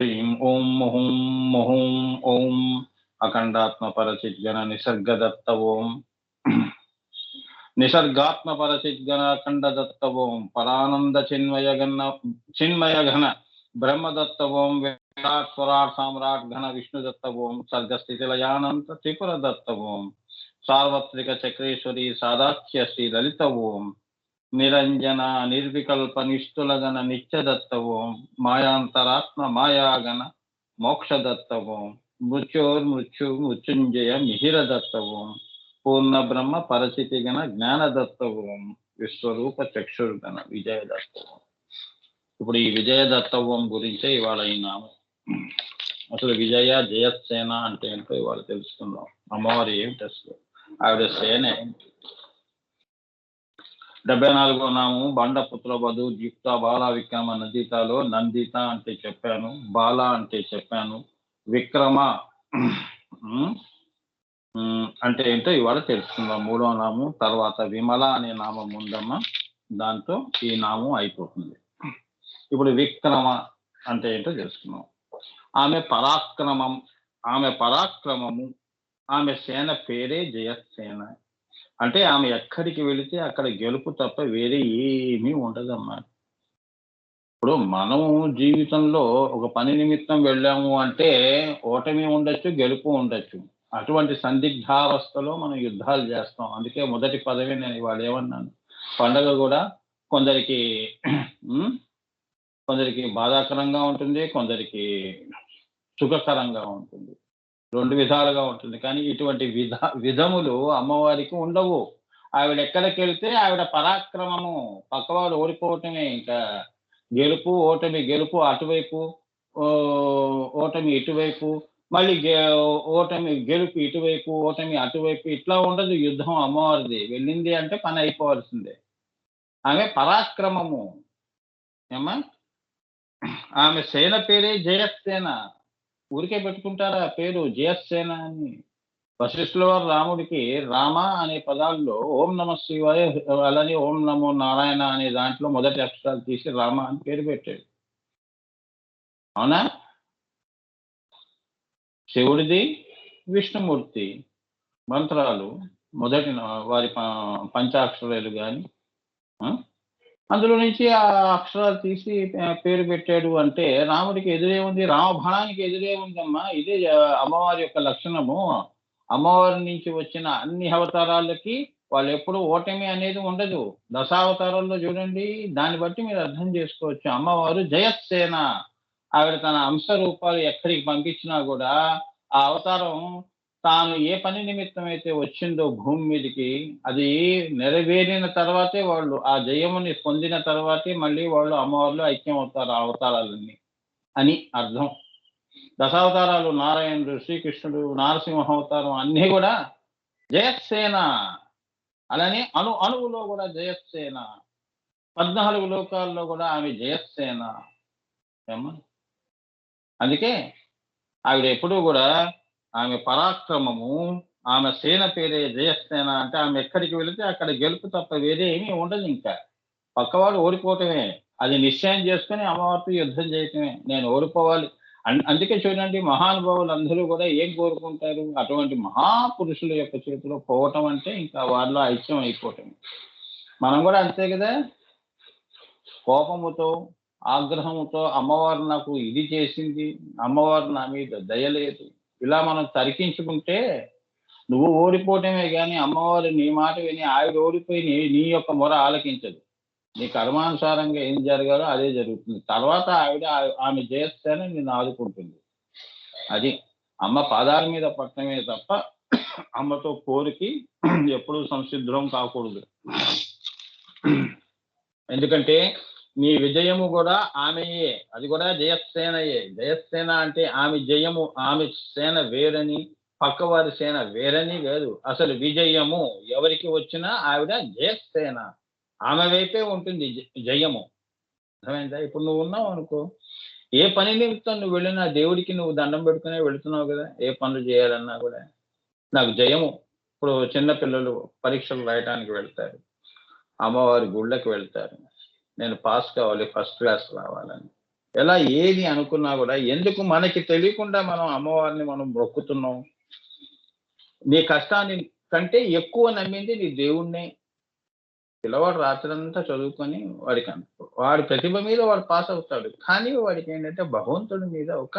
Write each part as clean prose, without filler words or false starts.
హ్రీం ఓం ముహుం ముహుం ఓం అఖండాత్మ పరచిద్గణ నిసర్గదత్త ఓం నిసర్గాత్మ పరచిద్గణ అఖండదత్త ఓం పరానంద చిన్మయ ఘన బ్రహ్మదత్త ఓం విరాట్ స్వరాట్ సామ్రాట్ ఘన విష్ణుదత్త ఓం సర్గస్థితిలయానంత త్రిపుర దత్త ఓం సార్వత్రిక చక్రేశ్వరి సాదాఖ్య శ్రీ లలిత ఓం నిరంజన నిర్వికల్ప నిష్ఠులగణ నిత్యదత్త ఓం మాయాంతరాత్మ మాయాగణ మోక్షదత్త ఓం మృత్యుంజయ మిహిరదత్త ఓం పూర్ణ బ్రహ్మ పరచితి గణ జ్ఞానదత్త ఓం విశ్వరూప చక్షుర్గణ విజయదత్త ఓం. ఇప్పుడు ఈ విజయదత్త ఓం గురించే ఇవాళ ఈ నామం. అసలు విజయ జయసేన అంటే ఏంటో ఇవాళ తెలుసుకుందాం. అమ్మవారు ఏమిటి అసలు, ఆవిడ సేన ఏంటి? 74వ నామం బండపుత్ర వధు యుక్త బాల విక్రమ నందితలో నందిత అంటే చెప్పాను, బాల అంటే చెప్పాను, విక్రమ అంటే ఏంటో ఇవాళ తెలుసుకుందాం. 3వ నామం తర్వాత విమల అనే నామం ఉందమ్మా, దాంతో ఈ నామం అయిపోతుంది. ఇప్పుడు విక్రమ అంటే ఏంటో తెలుసుకుందాం. ఆమె పరాక్రమము, ఆమె సేన పేరే జయసేన. అంటే ఆమె ఎక్కడికి వెళితే అక్కడ గెలుపు తప్ప వేరే ఏమీ ఉండదమ్మా. ఇప్పుడు మనము జీవితంలో ఒక పని నిమిత్తం వెళ్ళాము అంటే ఓటమి ఉండొచ్చు, గెలుపు ఉండొచ్చు. అటువంటి సందిగ్ధావస్థలో మనం యుద్ధాలు చేస్తాం. అందుకే మొదటి పదవి నేను ఇవాళ ఏమన్నాను, పండగ కూడా కొందరికి బాధాకరంగా ఉంటుంది, కొందరికి సుఖకరంగా ఉంటుంది, 2 విధాలుగా ఉంటుంది. కానీ ఇటువంటి విధములు అమ్మవారికి ఉండవు. ఆవిడ ఎక్కడికి వెళ్తే ఆవిడ పరాక్రమము, పక్కవాడు ఓడిపోవటమే. ఇంకా గెలుపు ఓటమి, గెలుపు అటువైపు, ఓటమి ఇటువైపు, మళ్ళీ ఓటమి గెలుపు ఇటువైపు, ఓటమి అటువైపు, ఇట్లా ఉండదు యుద్ధం అమ్మవారిది. వెళ్ళింది అంటే పని అయిపోవాల్సిందే. ఆమె పరాక్రమము ఏమా. ఆమె సేన పేరే జయసేన. ఊరికే పెట్టుకుంటారా పేరు జయసేన అని? వశిష్ఠుల వారు రాముడికి రామ అనే పదాల్లో ఓం నమ శివాయ, అలానే ఓం నమో నారాయణ అనే దాంట్లో మొదటి అక్షరాలు తీసి రామ అని పేరు పెట్టాడు. అవునా? శివుడిది విష్ణుమూర్తి మంత్రాలు మొదటి వారి పంచాక్షరాలు కానీ అందులో నుంచి ఆ అక్షరాలు తీసి పేరు పెట్టాడు. అంటే రాముడికి ఎదురే ఉంది, రామబాణానికి ఎదురే ఉందమ్మా. ఇదే అమ్మవారి యొక్క లక్షణము. అమ్మవారి నుంచి వచ్చిన అన్ని అవతారాలకి వాళ్ళు ఎప్పుడు ఓటమి అనేది ఉండదు. దశావతారాల్లో చూడండి, దాన్ని బట్టి మీరు అర్థం చేసుకోవచ్చు. అమ్మవారు జయసేన. ఆవిడ తన అంశ రూపాలు ఎక్కడికి పంపించినా కూడా ఆ అవతారం తాను ఏ పని నిమిత్తం అయితే వచ్చిందో భూమి మీదకి, అది నెరవేరిన తర్వాతే వాళ్ళు ఆ జయముని పొందిన తర్వాతే మళ్ళీ వాళ్ళు అమ్మవారిలో ఐక్యం అవుతారు ఆ అవతారాలన్నీ అని అర్థం. దశావతారాలు నారాయణుడు, శ్రీకృష్ణుడు, నారసింహ అవతారం అన్నీ కూడా జయసేన. అలానే అణువులో కూడా జయసేన. 14 లోకాల్లో కూడా ఆమె జయసేన. ఏమా. అందుకే ఆవిడ ఎప్పుడూ కూడా ఆమె పరాక్రమము, ఆమె సేన పేరే జయసేన. అంటే ఆమె ఎక్కడికి వెళితే అక్కడ గెలుపు తప్ప వేరే ఏమీ ఉండదు. ఇంకా పక్కవాడు ఓడిపోవటమే. అది నిశ్చయం చేసుకుని అమ్మవారితో యుద్ధం చేయటమే, నేను ఓడిపోవాలి. అందుకే చూడండి, మహానుభావులు అందరూ కూడా ఏం కోరుకుంటారు, అటువంటి మహాపురుషుల యొక్క చేతిలో పోవటం అంటే ఇంకా వాళ్ళలో ఐక్యం అయిపోవటం. మనం కూడా అంతే కదా, కోపముతో ఆగ్రహముతో అమ్మవారు నాకు ఇది చేసింది, అమ్మవారు నా మీద దయలేదు, ఇలా మనం తరికించుకుంటే నువ్వు ఓడిపోవటమే కానీ అమ్మవారు నీ మాట విని ఆవిడ ఓడిపోయి నీ యొక్క మొర ఆలకించదు. నీ కర్మానుసారంగా ఏం జరగాలో అదే జరుగుతుంది. తర్వాత ఆమె జయసేన నిన్ను ఆదుకుంటుంది. అది అమ్మ పాదాల మీద పట్టడమే తప్ప అమ్మతో కోరికి ఎప్పుడూ సంసిద్ధం కాకూడదు. ఎందుకంటే నీ విజయము కూడా ఆమెయే, అది కూడా జయసేనయే. జయసేన అంటే ఆమె జయము, ఆమె సేన వేరని, పక్కవారి సేన వేరని కాదు. అసలు విజయము ఎవరికి వచ్చినా ఆవిడ జయసేన, ఆమె వైపే ఉంటుంది జయము. అర్థమైందా? ఇప్పుడు నువ్వు ఉన్నావు అనుకో, ఏ పని నిమిత్తం నువ్వు వెళ్ళినా దేవుడికి నువ్వు దండం పెట్టుకునే వెళుతున్నావు కదా. ఏ పనులు చేయాలన్నా కూడా నాకు జయము. ఇప్పుడు చిన్నపిల్లలు పరీక్షలు రాయటానికి వెళ్తారు, అమ్మవారి గుళ్ళకి వెళ్తారు, నేను పాస్ కావాలి, ఫస్ట్ క్లాస్ రావాలని. ఎలా ఏది అనుకున్నా కూడా ఎందుకు మనకి తెలియకుండా మనం అమ్మవారిని మనం మొక్కుతున్నాం? నీ కష్టాన్ని కంటే ఎక్కువ నమ్మింది నీ దేవుడినే. పిల్లవాడు రాత్రంతా చదువుకొని వాడి ప్రతిభ మీద వాడు పాస్ అవుతాడు. కానీ వాడికేంటంటే భగవంతుడి మీద ఒక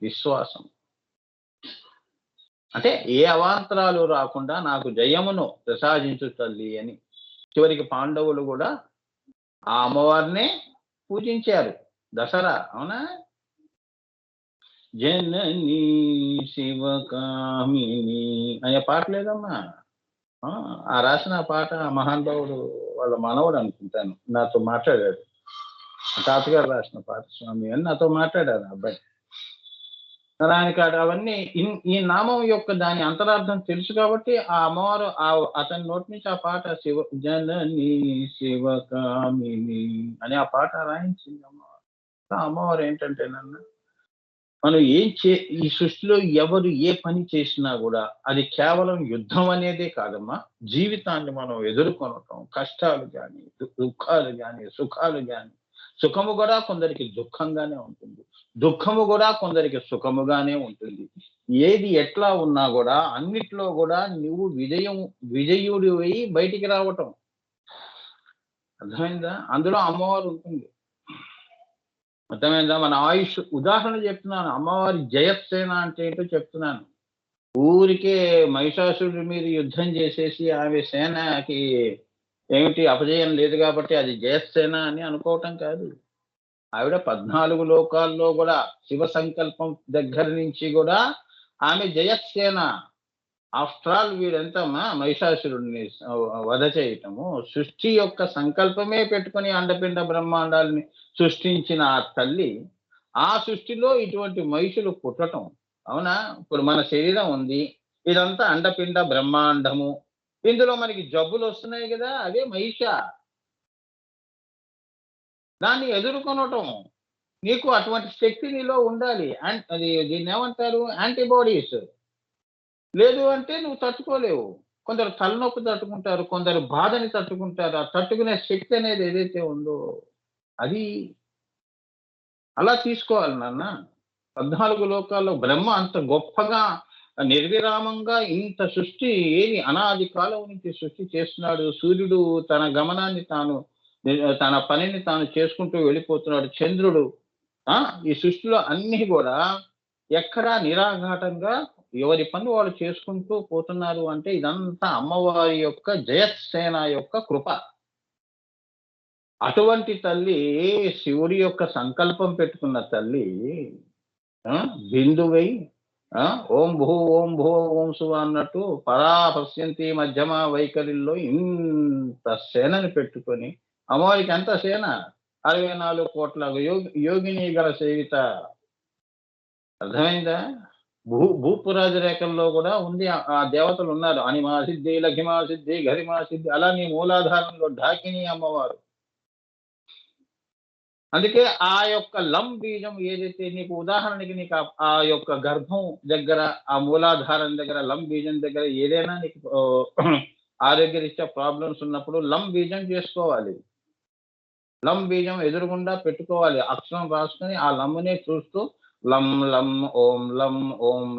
విశ్వాసం. అంటే ఏ అవాంతరాలు రాకుండా నాకు జయమును ప్రసాదించు తల్లి అని. చివరికి పాండవులు గూడా ఆ అమ్మవారినే పూజించారు. దసరా అవునా? జననీ శివకామిని అనే పాట లేదమ్మా? ఆ! ఆ రాసిన పాట మహానుభావుడు వాళ్ళ మనవడు అనుకుంటాను. నాతో మాట్లాడాడు. మా తాతగారు రాసిన పాట స్వామి అని నాతో మాట్లాడారు ఆ అబ్బాయి. ఆయనకాడ అవన్నీ ఈ నామం యొక్క దాని అంతరార్థం తెలుసు కాబట్టి ఆ అమ్మవారు అతని నోటి నుంచి ఆ పాట జననీ శివకామిని అని ఆ పాట రాయించింది అమ్మవారు. ఆ అమ్మవారు ఏంటంటేనన్నా మనం ఈ సృష్టిలో ఎవరు ఏ పని చేసినా గూడా అది కేవలం యుద్ధం అనేదే కాదమ్మా. జీవితాన్ని మనం ఎదుర్కొనటం, కష్టాలు గాని, దుఃఖాలు గాని, సుఖాలు గాని, సుఖము గూడా కొందరికి దుఃఖంగానే ఉంటుంది. దుఃఖము గూడా కొందరికి సుఖముగానే ఉంటుంది. ఏది ఎట్లా ఉన్నా గూడా అన్నిట్లో గూడా నువ్వు విజయుడివై బయటికి రావటం. అర్థమైందా? అందులో అమ్మవారు ఉంటుంది. అర్థమైందా? మన ఆయుష్ ఉదాహరణ చెప్తున్నాను. అమ్మవారి జయసేన అంటే ఏంటో చెప్తున్నాను. ఊరికే మహిషాసురుడి మీద యుద్ధం చేసేసి ఆమె సేనకి ఏమిటి అపజయం లేదు కాబట్టి అది జయసేన అని అనుకోవటం కాదు. ఆవిడ 14 లోకాల్లో గూడా శివ సంకల్పం దగ్గర నుంచి గూడా ఆమె జయసేన. ఆఫ్టర్ ఆల్ వీడెంతమ్మా మహిషాసురుడిని వధ చేయటము. సృష్టి యొక్క సంకల్పమే పెట్టుకొని అండపిండ బ్రహ్మాండాల్ని సృష్టించిన ఆ తల్లి, ఆ సృష్టిలో ఇటువంటి మహిషులు పుట్టటం. అవునా? ఇప్పుడు మన శరీరం ఉంది. ఇదంతా అండపిండ బ్రహ్మాండము. ఇందులో మనకి జబ్బులొస్తున్నాయి గదా! అవే మహిష. దాన్ని ఎదుర్కొనటం. నీకు అటువంటి శక్తి నీలో ఉండాలి. అది దీన్నేమంటారు? యాంటీబాడీస్. లేదు అంటే నువ్వు తట్టుకోలేవు. కొందరు తలనొప్పి తట్టుకుంటారు. కొందరు బాధని తట్టుకుంటారు. ఆ తట్టుకునే శక్తి అనేది ఏదైతే ఉందో అది అలా తీసుకోవాలి నాన్న. 14 లోకాల్లో బ్రహ్మ అంత గొప్పగా నిర్విరామంగా ఇంత సృష్టి ఏది అనాది కాలం నుంచి సృష్టి చేస్తున్నాడు. సూర్యుడు తన గమనాన్ని తన పనిని తాను చేసుకుంటూ వెళ్ళిపోతున్నాడు. చంద్రుడు ఆ! ఈ సృష్టిలో అన్నీ గూడా ఎక్కడా నిరాఘాటంగా ఎవరి పని వాళ్ళు చేసుకుంటూ పోతున్నారు అంటే ఇదంతా అమ్మవారి యొక్క జయసేన యొక్క కృప. అటువంటి తల్లి శివుడి యొక్క సంకల్పం పెట్టుకున్న తల్లి ఆ! బిందువై ఆ! ఓం భూ ఓం భువ ఓం సువ అన్నట్టు పరా పశ్యంతి మధ్యమ వైఖరిల్లో ఇంత సేనని పెట్టుకొని అమ్మవారికి ఎంత సేన 64,00,00,000 యోగిని గల సేవిత. అర్థమైందా? భూపురాజ రేఖల్లో గూడా ఉంది. ఆ దేవతలున్నారు. అనిమా సిద్ధి, లఘిమా సిద్ధి, గరిమా సిద్ధి అలా నీ మూలాధారంలో ఢాకిని అమ్మవారు. అందుకే ఆ యొక్క లం బీజం ఏదైతే నీకు ఉదాహరణకి నీకు ఆ యొక్క గర్భం దగ్గర, ఆ మూలాధారం దగ్గర, లం బీజం దగ్గర ఏదైనా నీకు ఆరోగ్యరీత్యా ప్రాబ్లమ్స్ ఉన్నప్పుడు లం బీజం చేసుకోవాలి. లం బీజం ఎదురుగుండా పెట్టుకోవాలి. అక్షరం రాసుకొని ఆ లమ్‌నే చూస్తూ లం లం ఓం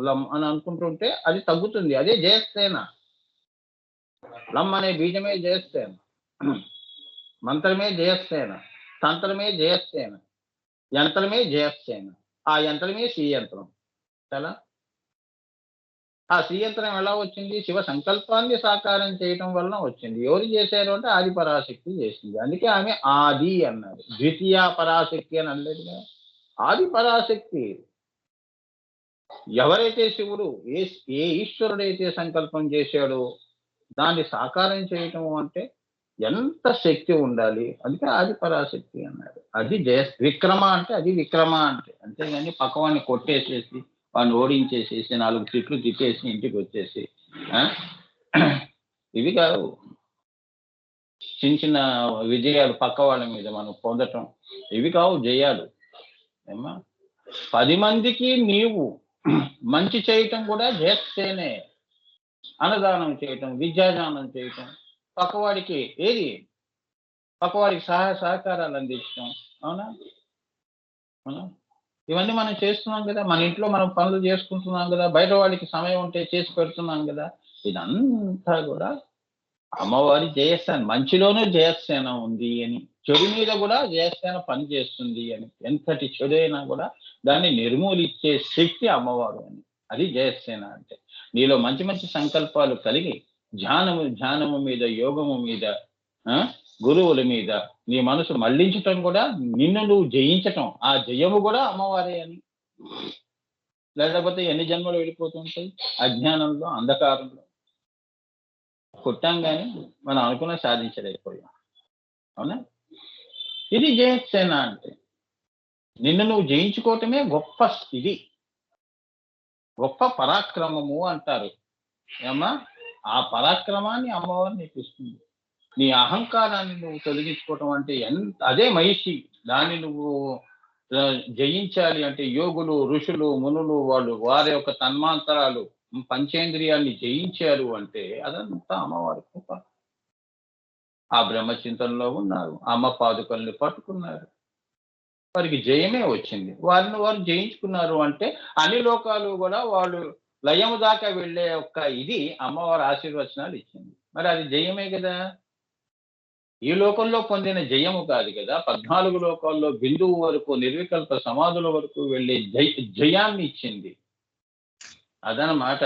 లం అని అనుకుంటుంటే అది తగ్గుతుంది. అదే జయసేన. లం అనే బీజమే జయసేన. మంత్రమే జయసేన. తంత్రమే జయసేన. యంత్రమే జయసేన. ఆ యంత్రమే శ్రీయంత్రం. కదా! ఆ శ్రీయంత్రం ఎలా వచ్చింది? శివ సంకల్పాన్ని సాకారం చేయటం వలన వచ్చింది. ఎవరు చేశారు అంటే ఆది పరాశక్తి చేసింది. అందుకే ఆమె ఆది అన్నారు. ద్వితీయ పరాశక్తి అని అనలేదుగా. ఆది పరాశక్తి. ఎవరైతే శివుడు ఏ ఈశ్వరుడైతే సంకల్పం చేశాడో దాన్ని సాకారం చేయటం అంటే ఎంత శక్తి ఉండాలి. అందుకే ఆది పరాశక్తి అన్నాడు. అది విక్రమ అంటే అది విక్రమ అంటే. అంతేగాని పక్కవాడిని కొట్టేసేసి, వాడిని ఓడించేసేసి, 4 తిట్లు తిట్టేసి ఇంటికొచ్చేసి ఆ! ఇవి కావు. చిన్న చిన్న విజయాలు పక్క వాళ్ళ మీద మనం పొందటం. ఇవి కావు జయాలు. ఏమ్మా! 10 మందికి నీవు మంచి చేయటం కూడా జయసేనే. అన్నదానం చేయటం, విద్యాదానం చేయటం, పక్కవాడికి ఏది పక్కవాడికి సహాయ సహకారాలు అందించటం. అవునా? ఇవన్నీ మనం చేస్తున్నాం కదా, మన ఇంట్లో మనం పనులు చేసుకుంటున్నాం కదా, బయట వాళ్ళకి సమయం ఉంటే చేసి పెడుతున్నాం కదా. ఇదంతా కూడా అమ్మవారి జయసేన. మంచిలోనూ జయసేన ఉంది అని, చెడు మీద కూడా జయసేన పని చేస్తుంది అని. ఎంతటి చెడు అయినా కూడా దాన్ని నిర్మూలించే శక్తి అమ్మవారు అని. అది జయసేన అంటే. నీలో మంచి మంచి సంకల్పాలు కలిగి ధ్యానము మీద, యోగము మీద, గురువుల మీద నీ మనసు మళ్లించటం కూడా నిన్ను నువ్వు జయించటం, ఆ జయము కూడా అమ్మవారే అని. లేకపోతే ఎన్ని జన్మలు వెళ్ళిపోతుంటాయి అజ్ఞానంలో, అంధకారంలో. కొట్టాం కానీ మనం అనుకున్న సాధించలేకపోయాం. అవునా? ఇది జయసేన అంటే. నిన్ను నువ్వు జయించుకోవటమే గొప్ప స్థితి, గొప్ప పరాక్రమము అంటారు. ఏమ్మా, ఆ పరాక్రమాన్ని అమ్మవారు నీకు ఇస్తుంది. నీ అహంకారాన్ని నువ్వు తొలగించుకోవటం అంటే అదే మహిషి. దాన్ని నువ్వు జయించాలి అంటే యోగులు, ఋషులు, మునులు వాళ్ళు వారి యొక్క తన్మాంతరాలు, పంచేంద్రియాల్ని జయించారు అంటే అదంతా అమ్మవారి కృప. ఆ బ్రహ్మచింతనలో ఉన్నారు, అమ్మ పాదుకల్ని పట్టుకున్నారు, వారికి జయమే వచ్చింది. వారిని వారు జయించుకున్నారు అంటే అన్ని లోకాలు కూడా వాళ్ళు లయము దాకా వెళ్ళే ఒక్క ఇది అమ్మవారి ఆశీర్వచనాలు ఇచ్చింది. మరి అది జయమే కదా. ఈ లోకంలో పొందిన జయము కాదు కదా. 14 లోకాల్లో బిందువు వరకు, నిర్వికల్ప సమాధుల వరకు వెళ్ళే జయాన్ని ఇచ్చింది. అదనమాట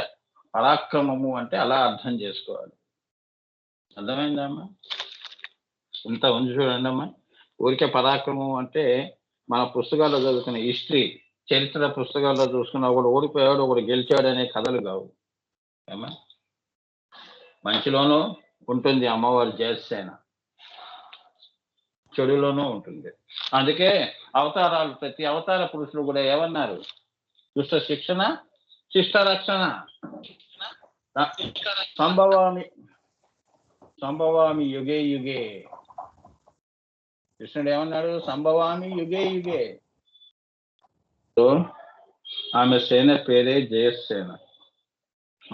పరాక్రమము అంటే. అలా అర్థం చేసుకోవాలి. అర్థమైందమ్మా? ఇంత ఉంది చూడండి అమ్మా. ఊరికే పరాక్రమం అంటే మన పుస్తకాల్లో చదువుకున్న హిస్టరీ, చరిత్ర పుస్తకాల్లో చూసుకున్న ఒకడు ఓడిపోయాడు, ఒకడు గెలిచాడు అనే కథలు కావు. ఏమా, మంచిలోనూ ఉంటుంది అమ్మవారి జయసేన, చెడులోనూ ఉంటుంది. అందుకే అవతారాలు, ప్రతి అవతార పురుషులు కూడా ఏమన్నారు? దుష్ట శిక్షణ, శిష్ట రక్షణ. సంభవామి యుగే యుగే. కృష్ణుడు ఏమన్నాడు? సంభవామి యుగే యుగే. ఆమె సేన పేరే జయసేన.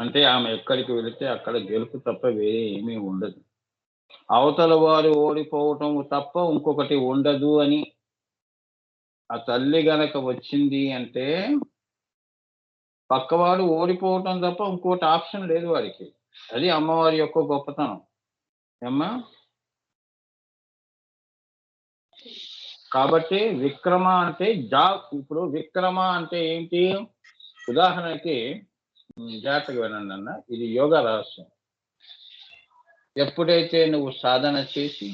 అంటే ఆమె ఎక్కడికి వెళితే అక్కడ గెలుపు తప్ప వేరే ఏమీ ఉండదు. అవతల వారు ఓడిపోవటం తప్ప ఇంకొకటి ఉండదు అని. ఆ తల్లి గనక వచ్చింది అంటే పక్కవాడు ఓడిపోవటం తప్ప ఇంకోటి ఆప్షన్ లేదు వారికి. అది అమ్మవారి యొక్క గొప్పతనం. ఏమ్మా, కాబట్టి విక్రమ అంటే ఇప్పుడు విక్రమ అంటే ఏంటి? ఉదాహరణకి జాగ్రత్తగా వినండి అన్న, ఇది యోగా రహస్యం. ఎప్పుడైతే నువ్వు సాధన చేసి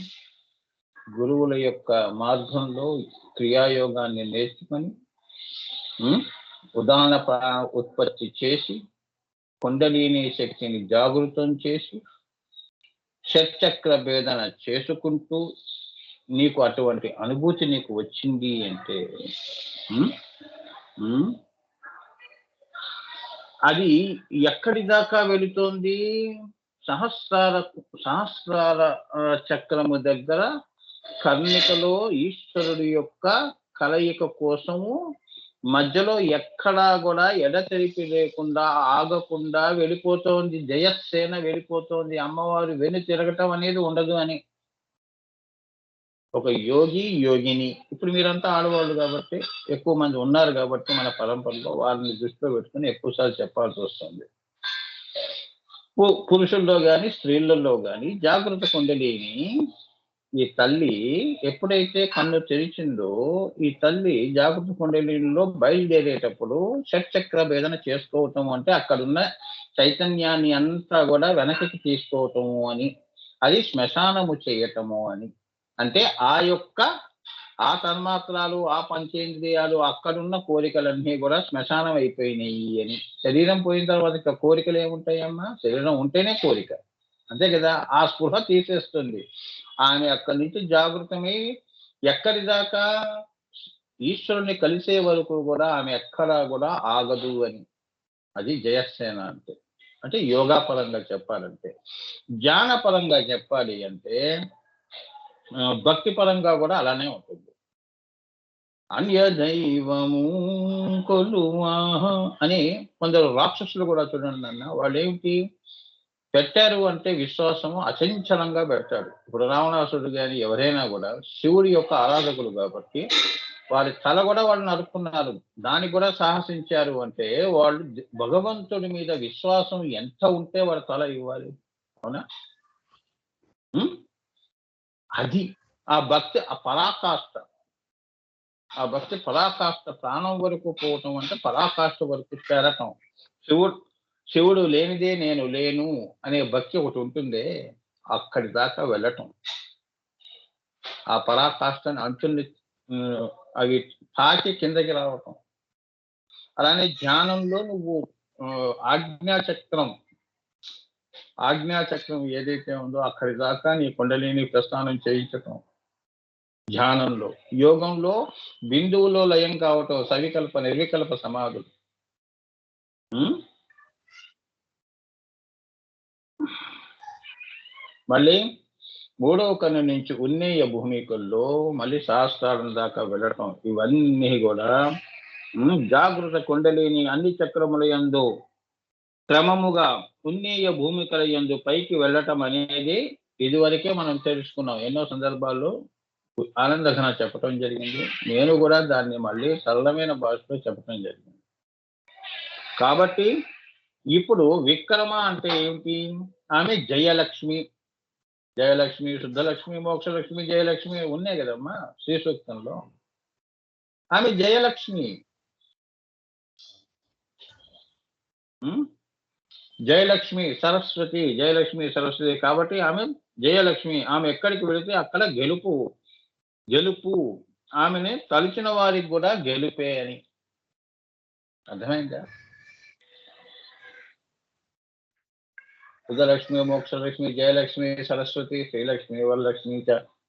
గురువుల యొక్క మార్గంలో క్రియాయోగాన్ని నేర్చుకొని ఉదాహరణ ఉత్పత్తి చేసి కుండలిని శక్తిని జాగృతం చేసి షట్చక్ర భేదన చేసుకుంటూ నీకు అటువంటి అనుభూతి నీకు వచ్చింది అంటే అది ఎక్కడి దాకా వెళుతోంది? సహస్రార చక్రము దగ్గర కర్ణికలో ఈశ్వరుడి యొక్క కలయిక కోసము మధ్యలో ఎక్కడా కూడా ఎడతెరిపి లేకుండా, ఆగకుండా వెళ్ళిపోతోంది జయసేన, వెళ్ళిపోతోంది. అమ్మవారు వెను తిరగటం అనేది ఉండదు అని. ఒక యోగి, యోగిని, ఇప్పుడు మీరంతా ఆడవాళ్ళు కాబట్టి ఎక్కువ మంది ఉన్నారు కాబట్టి మన పరంపరలో వాళ్ళని దృష్టిలో పెట్టుకుని ఎక్కువసార్లు చెప్పాల్సి వస్తుంది. పురుషుల్లో కానీ స్త్రీలలో కానీ జాగ్రత్త కుండలిని ఈ తల్లి ఎప్పుడైతే కన్ను తెరిచిందో, ఈ తల్లి జాగ్రత్త కుండలిలో బయలుదేరేటప్పుడు షట్చక్ర భేదన చేసుకోవటం అంటే అక్కడున్న చైతన్యాన్ని అంతా కూడా వెనక్కి తీసుకోవటము అని, అది శ్మశానము చేయటము అని. అంటే ఆ తన్మాత్రాలు, ఆ పంచేంద్రియాలు, అక్కడున్న కోరికలన్నీ కూడా శ్మశానం అయిపోయినాయి అని. శరీరం పోయిన తర్వాత కోరికలు ఏముంటాయమ్మా? శరీరం ఉంటేనే కోరిక, అంతే కదా. ఆ స్పృహ తీసేస్తుంది. ఆమె అక్కడి నుంచి జాగృతమై ఎక్కడి దాకా? ఈశ్వరుని కలిసే వరకు కూడా ఆమె ఎక్కడా కూడా ఆగదు అని. అది జయసేన అంటే. అంటే యోగా పరంగా చెప్పాలంటే. జ్ఞాన పరంగా చెప్పాలి అంటే భక్తి పరంగా కూడా అలానే ఉంటుంది. అన్య దైవము కొలువా అని కొందరు రాక్షసులు కూడా చూడండి అన్న, వాళ్ళు ఏమిటి పెట్టారు అంటే విశ్వాసము అచంచలంగా పెట్టాడు. ఇప్పుడు రావణాసుడు కానీ ఎవరైనా కూడా శివుడి యొక్క ఆరాధకులు కాబట్టి వారి తల కూడా వాళ్ళు నరుక్కున్నారు, దానికి కూడా సాహసించారు అంటే వాళ్ళు భగవంతుడి మీద విశ్వాసం ఎంత ఉంటే వాళ్ళ తల ఇవ్వాలి. అవునా? అది ఆ భక్తి, ఆ పరాకాష్ట, ఆ భక్తి పరాకాష్ట, ప్రాణం వరకు పోవటం అంటే పరాకాష్ట వరకు చేరటం. శివుడు లేనిదే నేను లేను అనే భక్తి ఒకటి ఉంటుందే, అక్కడి దాకా వెళ్ళటం, ఆ పరాకాష్ఠని అంచుల్ని అవి తాకి కిందకి రావటం. అలానే ధ్యానంలో నువ్వు ఆజ్ఞాచక్రం ఏదైతే ఉందో అక్కడి దాకా నీ కుండలిని ప్రస్థానం చేయించటం ధ్యానంలో. యోగంలో బిందువులో లయం కావటం, సవికల్ప నిర్వికల్ప సమాధులు. మళ్ళీ మూడవ కన్ను నుంచి ఉన్నేయ భూమికల్లో మళ్ళీ సహస్రారం దాకా వెళ్ళటం. ఇవన్నీ కూడా జాగృత కుండలిని అన్ని చక్రముల యందు క్రమముగా ఉన్నేయ భూమికల యందు పైకి వెళ్ళటం అనేది ఇదివరకే మనం తెలుసుకున్నాం. ఎన్నో సందర్భాల్లో ఆనందఘన చెప్పటం జరిగింది. నేను కూడా దాన్ని మళ్ళీ సరళమైన భాషలో చెప్పటం జరిగింది. కాబట్టి ఇప్పుడు విక్రమ అంటే ఏమిటి? ఆమె జయలక్ష్మి, శుద్ధలక్ష్మి, మోక్షలక్ష్మి, జయలక్ష్మి ఉన్నాయి కదమ్మా శ్రీ సూక్తంలో. ఆమె జయలక్ష్మి, జయలక్ష్మి సరస్వతి, కాబట్టి ఆమె జయలక్ష్మి. ఆమె ఎక్కడికి వెళితే అక్కడ గెలుపు. ఆమెని తలిచిన వారికి కూడా గెలుపే అని అర్థమైందా? శుద్ధలక్ష్మి, మోక్షలక్ష్మి, జయలక్ష్మి, సరస్వతి, శ్రీలక్ష్మి, వరలక్ష్మి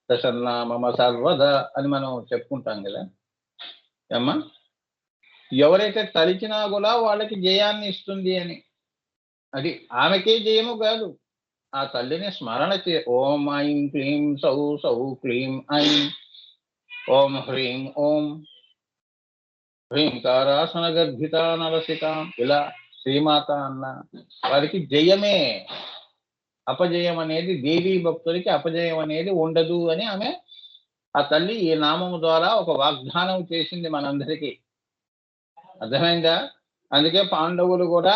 ప్రసన్న మమ సర్వదా అని మనం చెప్పుకుంటాం కదా అమ్మా. ఎవరైతే తలిచినా కూడా వాళ్ళకి జయాన్ని ఇస్తుంది అని. అది ఆమెకే జయము కాదు, ఆ తల్లిని స్మరణ ఓం ఐం క్లీం సౌ క్లీం ఐం, ఓం హ్రీం ఓం హ్రీంకారాసన గర్భిత నరసిత, ఇలా శ్రీమాత అన్న వారికి జయమే. అపజయం అనేది దేవీ భక్తులకి అపజయం అనేది ఉండదు అని ఆమె, ఆ తల్లి ఈ నామము ద్వారా ఒక వాగ్దానం చేసింది మనందరికీ. అర్థమైందా? అందుకే పాండవులు కూడా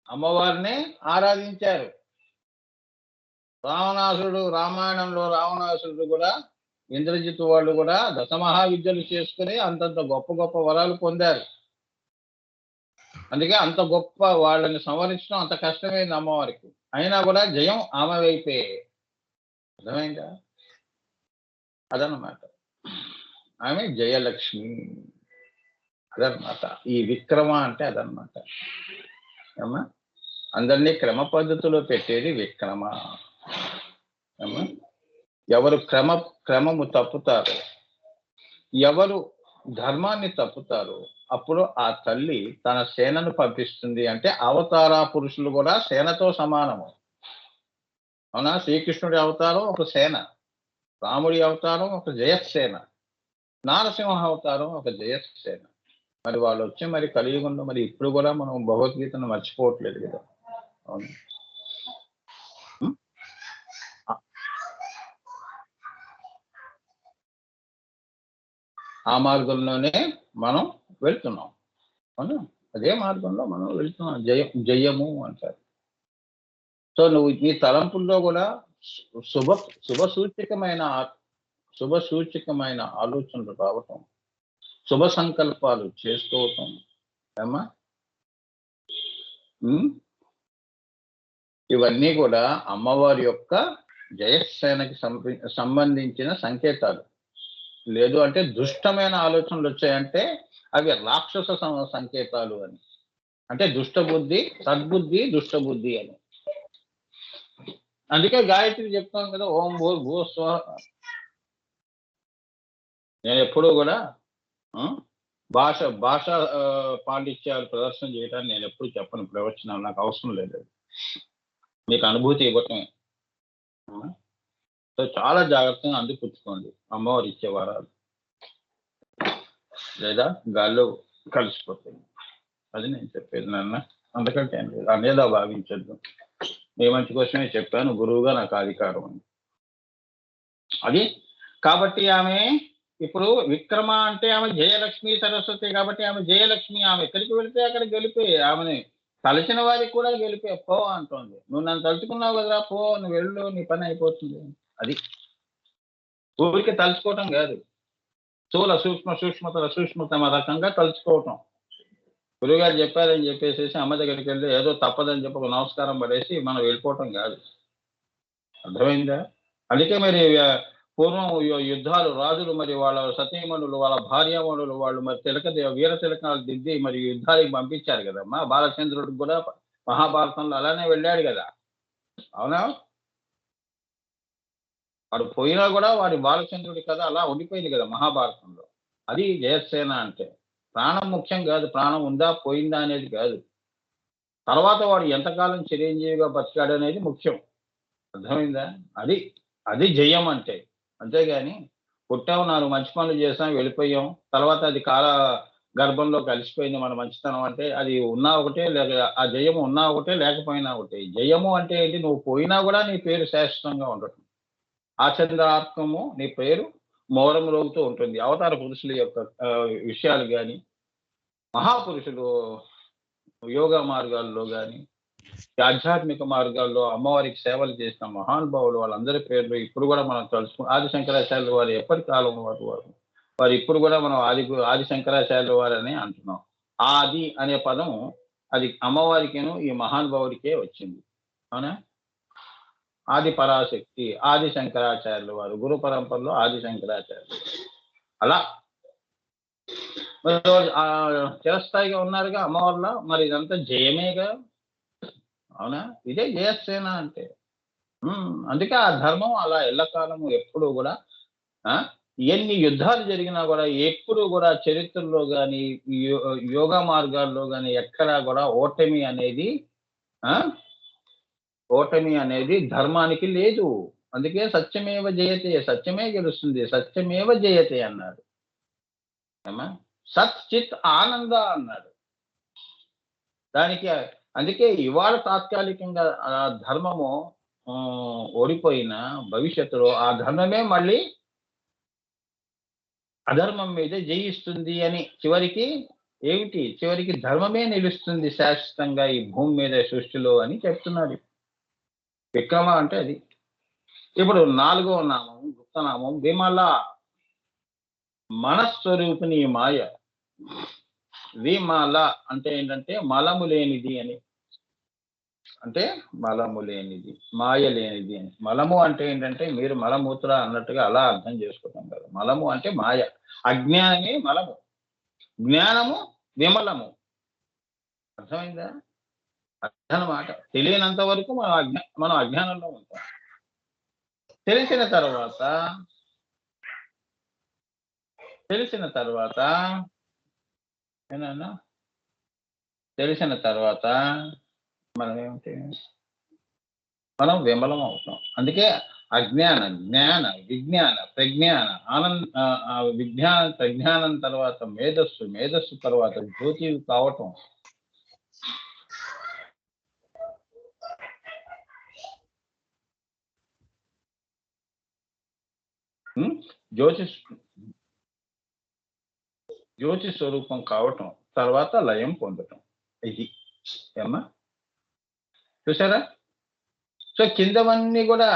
అమ్మవారినే ఆరాధించారు. రామాయణంలో రావణాసురుడు కూడా, ఇంద్రజిత్ వాళ్ళు కూడా దశమహావిద్యలు చేసుకుని అంతంత గొప్ప గొప్ప వరాలు పొందారు. అందుకే అంత గొప్ప వాళ్ళని సంవరించడం అంత కష్టమైంది అమ్మవారికి. అయినా కూడా జయం ఆమె వైపే. అర్థమైందా? అదన్నమాట ఆమె జయలక్ష్మి. అదనమాట ఈ విక్రమ అంటే. అదనమాట అమ్మా. అందరినీ క్రమ పద్ధతిలో పెట్టేది విక్రమ. అమ్మా, ఎవరు క్రమము తప్పుతారో, ఎవరు ధర్మాన్ని తప్పుతారో అప్పుడు ఆ తల్లి తన సేనను పంపిస్తుంది. అంటే అవతార పురుషులు కూడా సేనతో సమానము. అవునా? శ్రీకృష్ణుడి అవతారం ఒక సేన, రాముడి అవతారం ఒక జయసేన, నారసింహ అవతారం ఒక జయసేన. మరి వాళ్ళు వచ్చి మరి కలియుగంలో మరి ఇప్పుడు కూడా మనం భగవద్గీతను మర్చిపోవట్లేదు కదా. అవును, ఆ మార్గంలోనే మనం వెళ్తున్నాం. అవును, అదే మార్గంలో మనం వెళ్తున్నాం. జయము అంటారు. సో నువ్వు నీ తలంపుల్లో కూడా శుభ సూచకమైన ఆలోచనలు రావటం, శుభ సంకల్పాలు చేసుకోవటం ఏమా, ఇవన్నీ కూడా అమ్మవారి యొక్క జయసేనకి సంబంధించిన సంకేతాలు. లేదు అంటే దుష్టమైన ఆలోచనలు వచ్చాయంటే అవి రాక్షస సంకేతాలు అని. అంటే దుష్టబుద్ధి, సద్బుద్ధి, దుష్టబుద్ధి అని. అందుకే గాయత్రి చెప్తాం కదా, ఓం భూస్వ. నేను ఎప్పుడూ కూడా భాష పాండిత్యాలు ప్రదర్శన చేయడానికి నేను ఎప్పుడు చెప్పను ప్రవచనాలు, నాకు అవసరం లేదు. మీకు అనుభూతి ఇవ్వటమే. సో చాలా జాగ్రత్తగా అందిపుచ్చుకోండి అమ్మవారు ఇచ్చే వరాలు, లేదా గాల్లో కలిసిపోతుంది. అది నేను చెప్పేది నాన్న. అందుకంటే ఏం లేదు, అనేదా భావించద్దు. మీ మంచి కోసమే చెప్పాను, గురువుగా నాకు అధికారం ఉంది అది. కాబట్టి ఆమె ఇప్పుడు విక్రమ అంటే ఆమె జయలక్ష్మి సరస్వతి కాబట్టి ఆమె జయలక్ష్మి. ఆమె ఎక్కడికి వెళితే అక్కడ గెలిపే. ఆమెని తలచిన వారికి కూడా గెలిపే. పో అంటోంది. నువ్వు నన్ను తలుచుకున్నావు కదరా, పో, నువ్వు వెళ్ళు, నీ పని అయిపోతుంది. అది ఊరికి తలుచుకోవటం కాదు, స్థూల సూక్ష్మతల సూక్ష్మతమ రకంగా తలుచుకోవటం. గురువుగారు చెప్పారని చెప్పేసి అమ్మ దగ్గరికి వెళ్ళి ఏదో తప్పదని చెప్పి ఒక నమస్కారం పడేసి మనం వెళ్ళిపోవటం కాదు. అర్థమైందా? అందుకే మరి పూర్వం యుద్ధాలు, రాజులు మరి వాళ్ళ సతీమణులు, వాళ్ళ భార్యామణులు వాళ్ళు మరి వీర తిలకాలు దిద్ది మరి యుద్ధానికి పంపించారు కదమ్మా. బాలచంద్రుడికి కూడా మహాభారతంలో అలానే వెళ్ళాడు కదా, అవునా? వాడు పోయినా కూడా వాడి బాలచంద్రుడి కథ అలా ఉండిపోయింది కదా మహాభారతంలో. అది జయసేన అంటే. ప్రాణం ముఖ్యం కాదు, ప్రాణం ఉందా పోయిందా అనేది కాదు, తర్వాత వాడు ఎంతకాలం చిరంజీవిగా బతికాడు అనేది ముఖ్యం. అర్థమైందా? అది అది జయం అంటే. అంతేగాని పుట్టాము, 4 మంచి పనులు చేసాం, వెళ్ళిపోయాం, తర్వాత అది కాల గర్భంలో కలిసిపోయింది మన మంచితనం అంటే అది ఉన్నా ఒకటే, లేక ఆ జయము ఉన్నా ఒకటే, లేకపోయినా ఒకటే. జయము అంటే ఏంటి? నువ్వు పోయినా కూడా నీ పేరు శాశ్వతంగా ఉండటం. ఆచంద్రార్కము నీ పేరు మౌరం రోగుతూ ఉంటుంది. అవతార పురుషుల యొక్క విషయాలు కానీ, మహాపురుషులు యోగా మార్గాల్లో కానీ, ఆధ్యాత్మిక మార్గాల్లో అమ్మవారికి సేవలు చేసిన మహానుభావులు వాళ్ళందరి పేర్లు ఇప్పుడు కూడా మనం తలుచుకుని, ఆది శంకరాచార్యులు వారు ఎప్పటి కాలం వారు ఇప్పుడు కూడా మనం ఆది శంకరాచార్యుల వారు అని అంటున్నాం. ఆది అనే పదం అది అమ్మవారికేను ఈ మహానుభావుడికే వచ్చింది, అవునా? ఆది పరాశక్తి, ఆది శంకరాచార్యులు వారు, గురు పరంపరలో ఆది శంకరాచార్యులు. అలా చిరస్థాయిగా ఉన్నారుగా అమ్మవారిలో. మరి ఇదంతా జయమేగా, అవునా? ఇదే జయసేన అంటే. అందుకే ఆ ధర్మం అలా ఎల్లకాలము ఎప్పుడు కూడా ఎన్ని యుద్ధాలు జరిగినా కూడా ఎప్పుడు కూడా చరిత్రలో కానీ యోగా మార్గాల్లో కానీ ఎక్కడా కూడా ఓటమి అనేది ధర్మానికి లేదు. అందుకే సత్యమేవ జయతే, సత్యమే గెలుస్తుంది, సత్యమేవ జయతే అన్నాడు. సత్ చిత్ ఆనంద అన్నాడు. దానికి అందుకే ఇవాళ తాత్కాలికంగా ఆ ధర్మము ఓడిపోయిన భవిష్యత్తులో ఆ ధర్మమే మళ్ళీ అధర్మం మీద జయిస్తుంది అని చివరికి ధర్మమే నిలుస్తుంది శాశ్వతంగా ఈ భూమి మీద, సృష్టిలో అని చెప్తున్నాడు. విక్రమ అంటే అది. ఇప్పుడు 4వ నామం, గుప్తనామం విమల. మనస్వరూపిణి మాయ. విమల అంటే ఏంటంటే మలము లేనిది అని. అంటే మలము లేనిది, మాయ లేనిది అని. మలము అంటే ఏంటంటే మీరు మలమూత్ర అన్నట్టుగా అలా అర్థం చేసుకుంటాం కదా. మలము అంటే మాయ, అజ్ఞానమే మలము, జ్ఞానము విమలము. అర్థమైందా? అన్నమాట. తెలియనంత వరకు మనం అజ్ఞానంలో ఉంటాం. తెలిసిన తర్వాత మనం విమలం అవుతాం. అందుకే అజ్ఞాన, జ్ఞాన, విజ్ఞాన, ప్రజ్ఞాన, విజ్ఞాన ప్రజ్ఞానం తర్వాత మేధస్సు తర్వాత జ్యోతి కావటం. జ్యోతి స్వరూపం కావటం, తర్వాత లయం పొందటం. ఇది ఏమ్మా చూసారా? సో కిందవన్నీ కూడా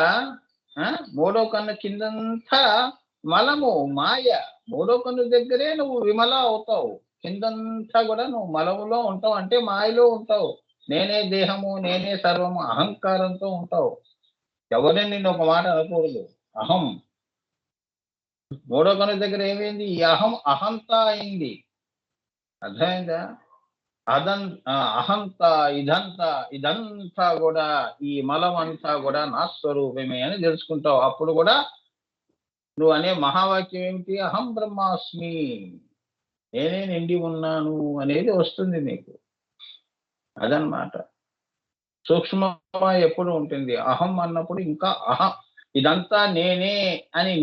3వ కన్ను కిందంతా మలము, మాయ. 3వ కన్ను దగ్గరే నువ్వు విమల అవుతావు. కిందంతా కూడా నువ్వు మలములో ఉంటావు, అంటే మాయలో ఉంటావు. నేనే దేహము, నేనే సర్వము, అహంకారంతో ఉంటావు. ఎవరిని నిన్ను ఒక మాట అనకూడదు. అహం 3వ కన్ను దగ్గర ఏమైంది? ఈ అహంత అయింది. అర్థమైందా? అహంత, ఇదంతా కూడా ఈ మలం అంతా కూడా నా స్వరూపమే అని తెలుసుకుంటావు. అప్పుడు కూడా నువ్వు అనే మహావాక్యం ఏమిటి? అహం బ్రహ్మాస్మి, నేనే నిండి ఉన్నాను అనేది వస్తుంది నీకు. అదనమాట. సూక్ష్మ ఎప్పుడు ఉంటుంది? అహం అన్నప్పుడు ఇంకా ఇదంతా నేనే అని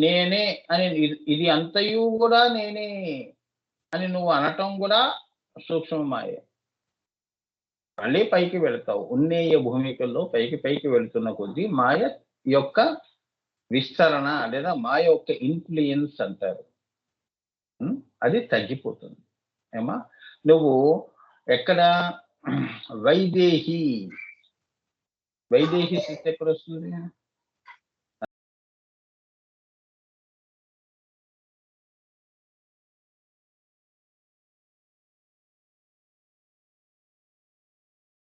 ఇది అంతయు కూడా నేనే అని నువ్వు అనటం కూడా సూక్ష్మమాయ. మళ్ళీ పైకి వెళతావు. ఉన్నేయ భూమికల్లో పైకి వెళుతున్న కొద్దీ మాయ యొక్క విస్తరణ లేదా మాయ యొక్క ఇన్ఫ్లుయెన్స్ అంటారు. అది తగ్గిపోతుంది. ఏమా నువ్వు ఎక్కడ వైదేహి, వైదేహి స్థితి ఎక్కడొస్తుంది?